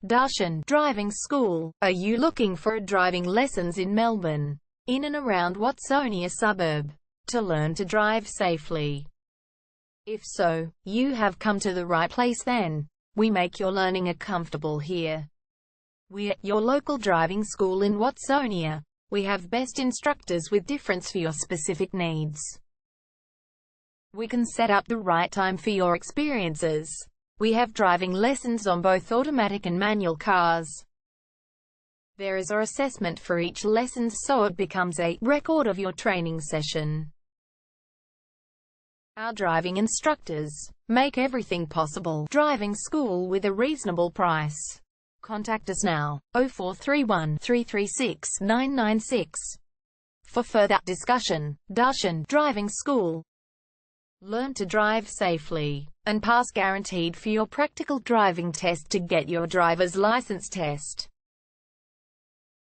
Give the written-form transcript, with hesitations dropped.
Darshan Driving School. Are you looking for driving lessons in Melbourne, in and around Watsonia suburb, to learn to drive safely? If so, you have come to the right place then. We make your learning comfortable here. We're your local driving school in Watsonia. We have best instructors with difference for your specific needs. We can set up the right time for your experiences. We have driving lessons on both automatic and manual cars. There is an assessment for each lesson, so it becomes a record of your training session. Our driving instructors make everything possible. Driving school with a reasonable price. Contact us now, 0431 336 996. For further discussion. Darshan Driving School. Learn to drive safely and pass guaranteed for your practical driving test to get your driver's license test.